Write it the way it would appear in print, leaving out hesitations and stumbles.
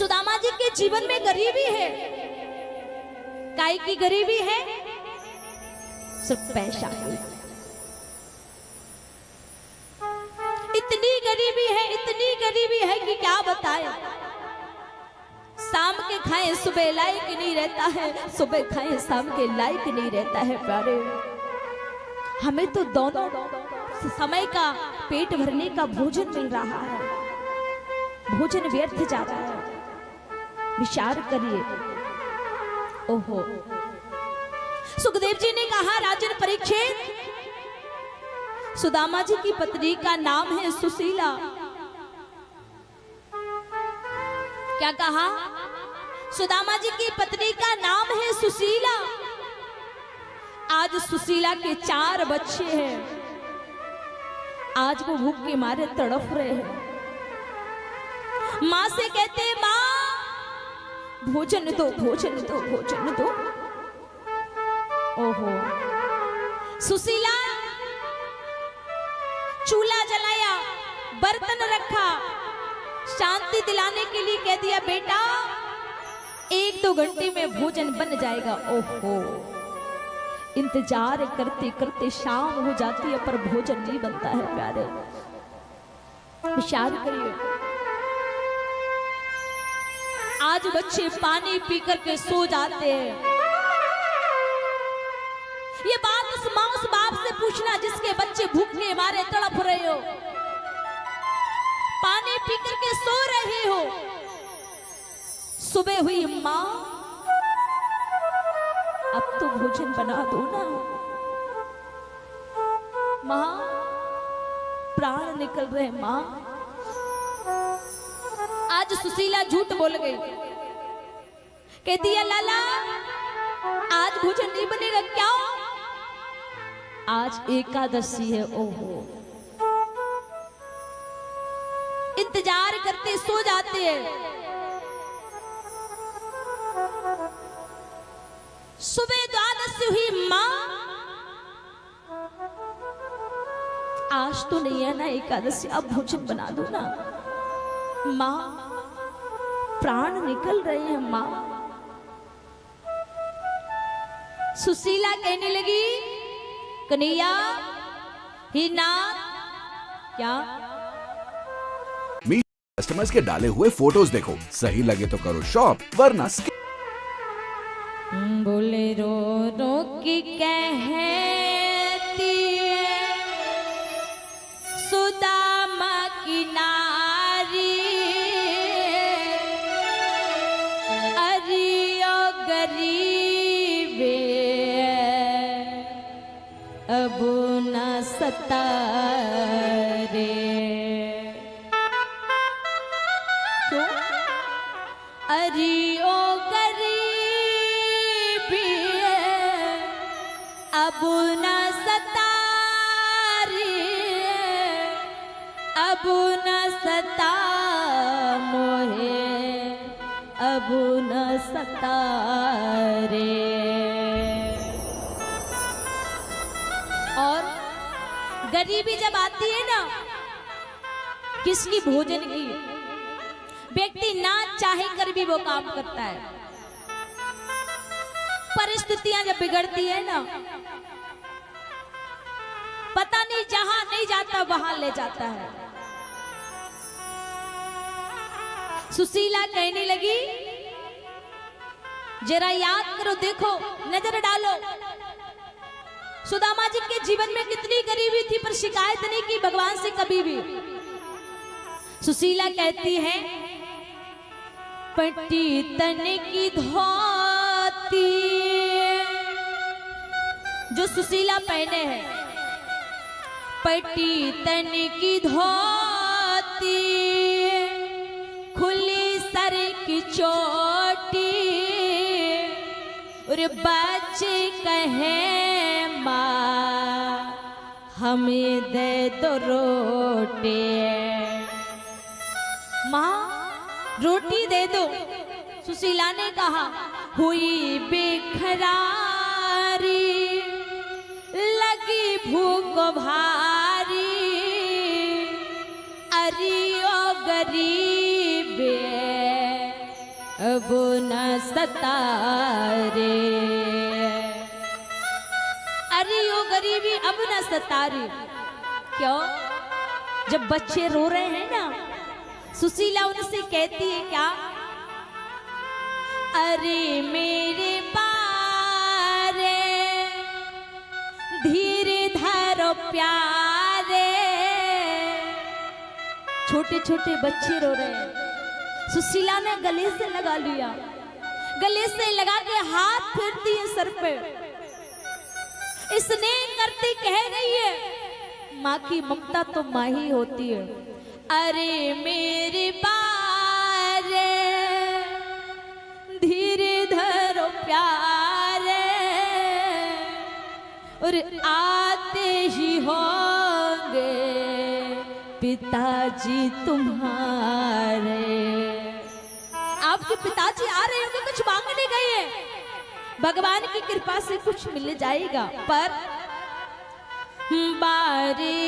सुदामा जी के जीवन में गरीबी है। काय की गरीबी है? सिर्फ पैसा। इतनी गरीबी है, इतनी गरीबी है कि क्या बताए। शाम के खाए सुबह लायक नहीं रहता है, सुबह खाए शाम के लायक नहीं रहता है। प्यारे, हमें तो दोनों समय का पेट भरने का भोजन मिल रहा है, भोजन व्यर्थ जा रहा है। विचार करिए। ओहो, सुखदेव जी ने कहा, राजन परीक्षित, सुदामा जी की पत्नी का नाम है सुशीला। क्या कहा? सुदामा जी की पत्नी का नाम है सुशीला। आज सुशीला के 4 बच्चे हैं। आज वो भूख के मारे तड़प रहे हैं। मां से कहते हैं, मां भोजन दो, भोजन दो, भोजन दो। ओहो, सुशीला चूल्हा जलाया, बर्तन रखा, शांति दिलाने के लिए कह दिया, बेटा 1-2 घंटे में भोजन बन जाएगा। ओहो, इंतजार करते करते शाम हो जाती है पर भोजन नहीं बनता है। प्यारे, विचार करिए। आज बच्चे पानी पी करके सो जाते हैं। ये बात उस मां उस बाप से पूछना जिसके बच्चे भूख के मारे तड़प रहे हो, पानी पी करके सो रहे हो। सुबह हुई, मां अब तो भोजन बना दो ना। मां, प्राण निकल रहे। मां, आज सुशीला झूठ बोल गई, कहती है, लाला आज भोजन नहीं बनेगा। क्या? आज एकादशी है। ओहो, इंतजार करते सो जाते हैं। सुबह द्वादशी हुई, मां आज तो नहीं है ना एकादशी, अब भोजन बना दो ना। मां, प्राण निकल रहे हैं। मां, सुशीला कहने लगी, कन्हैया ही ना। क्या? कस्टमर्स के डाले हुए फोटोज देखो, सही लगे तो करो शॉप, वरना बोले रो रो की कहती सुदामा की नारी, अरियो गरीबे अब न सतारे। क्यों? अरियो अब न सतारे, अब न सता मोहे, अब न सतारे। और गरीबी जब आती है ना, किसकी? भोजन की। व्यक्ति ना चाहे कर भी वो काम करता है। परिस्थितियां जब बिगड़ती है ना, पता नहीं जहां नहीं जाता वहां ले जाता है। सुशीला कहने लगी, जरा याद करो, देखो, नजर डालो, सुदामा जी के जीवन में कितनी गरीबी थी पर शिकायत नहीं की भगवान से कभी भी। सुशीला कहती है, पट्टी तन की धोती जो सुशीला पहने हैं, पट्टी तन की धोती, खुली सर की चोटी, और बच्चे कहे माँ हमें दे दो रोटी। माँ रोटी दे दो। सुशीला ने कहा, हुई बेखरारी, लगी भूख भारी, अरे ओ गरीबे अब न सतारे। अरे यो गरीबी अब न सतारे। क्यों? जब बच्चे रो रहे हैं ना, सुशीला उनसे कहती है क्या? अरे मेरे बारे धीरे धरो प्यारे। छोटे छोटे बच्चे रो रहे हैं, सुशीला ने गले से लगा लिया, गले से लगा के हाथ फेरती है सर पे। स्नेह करती कह रही है, माँ की ममता तो माँ ही होती है। अरे मेरे बारे धीरे धरो प्यारे, और आते ही होंगे पिताजी तुम्हारे। आपके पिताजी आ रहे होंगे, कुछ मांगने गए हैं, भगवान की कृपा से कुछ मिल जाएगा। पर बारे